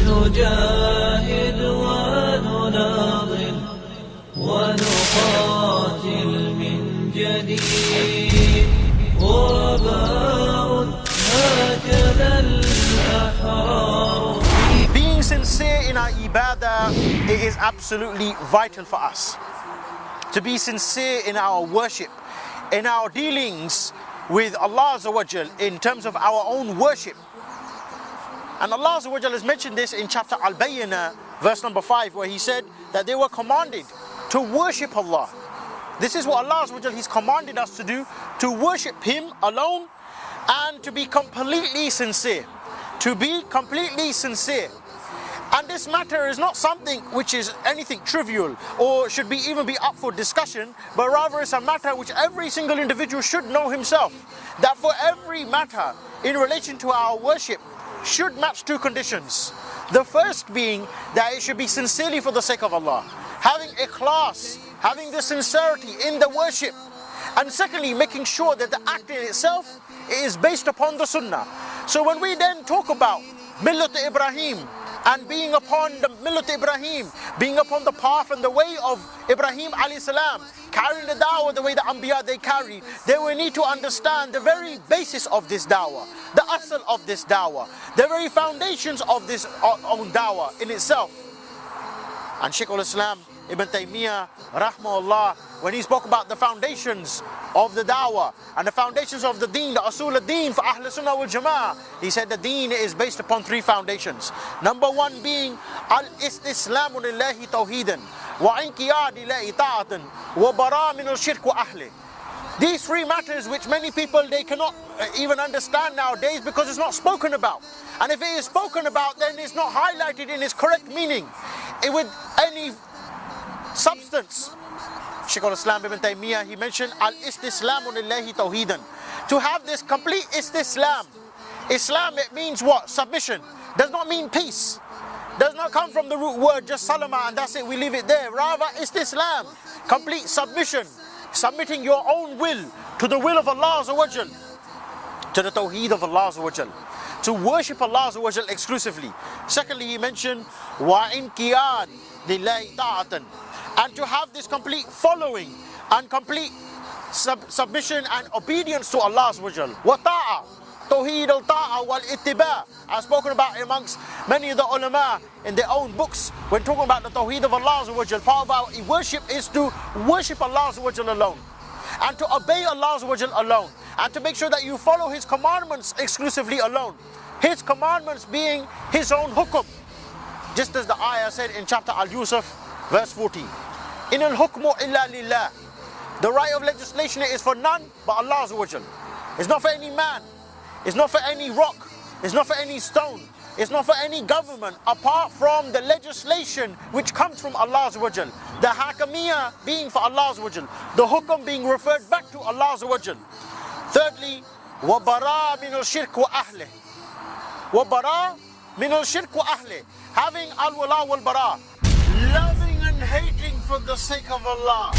نجاهد ونناضل ونقاتل من جديد غرباء هكذا الأحرار. Being sincere in our ibadah, it is absolutely vital for us. To be sincere in our worship, in our dealings with Allah Azza wa Jal, in terms of our own worship. And Allah Azza wa Jal has mentioned this in chapter Al-Bayyinah, verse number 5, where He said that they were commanded to worship Allah. This is what Allah Azza wa Jal, He's commanded us to do, to worship Him alone and to be completely sincere. To be completely sincere. And this matter is not something which is anything trivial or should be even be up for discussion, but rather it's a matter which every single individual should know himself. That for every matter in relation to our worship should match two conditions. The first being that it should be sincerely for the sake of Allah. Having ikhlas, having the sincerity in the worship. And secondly, making sure that the act in itself is based upon the sunnah. So when we then talk about MILLATUIBRAHIM, and being upon the MILLATUIBRAHIM, being upon the path and the way of Ibrahim alayhi salam, carrying the dawah the way the Anbiya they carry, then we need to understand the very basis of this dawah, the asl of this dawah, the very foundations of this own dawah in itself. And Shaykh al-Islam Ibn Taymiyyah rahmahullah, when he spoke about the foundations of the dawah and the foundations of the deen, the asul al-deen for Ahl Sunnah wal Jama'ah, he said the deen is based upon three foundations. Number one being al-istislamu lillahi tawheedan wa inqiyadi lillahi ta'atan wa bara min al-shirk wa ahli. These three matters which many people they cannot even understand nowadays because it's not spoken about. And if it is spoken about, then it's not highlighted in its correct meaning with any substance. Shaykh al-Islam Ibn Taymiyyah, he mentioned al-istislamu lillahi tawheedan. To have this complete istislam. Islam, it means what? Submission. Does not mean peace. Does not come from the root word just salama and that's it, we leave it there. Rather, istislam, complete submission. Submitting your own will to the will of Allah Azza wa Jal, to the tawheed of Allah Azza wa Jal, to worship Allah Azza wa Jal exclusively. Secondly, he mentioned wa inqiyad lillahi ta'atan, and to have this complete following and complete submission and obedience to Allah Azza wa Jal. Wa ta'a, tawheed al-ta'a wal-ittiba', as spoken about amongst many of the ulama in their own books when talking about the tawheed of Allah Azza wa Jal. Part of our worship is to worship Allah Azza wa Jal alone, and to obey Allah Azza wa Jal alone, and to make sure that you follow His commandments exclusively alone. His commandments being His own hukum. Just as the ayah said in chapter Al-Yusuf, verse 40. In al-hukmu illa lillah. The right of legislation is for none but Allah Azza wa Jal. It's not for any man. It's not for any rock. It's not for any stone. It's not for any government apart from the legislation which comes from Allah Azza wa Jal. The hakamiyah being for Allah Azza wa Jal. The hukum being referred back to Allah Azza wa Jal. Thirdly, وَبَرَى مِنَ الشِّرْكِ وَأَهْلِهِ. وَبَرَى مِنَ الشِّرْكِ وَأَهْلِهِ. Having al-wala wal-bara. Loving and hating for the sake of Allah.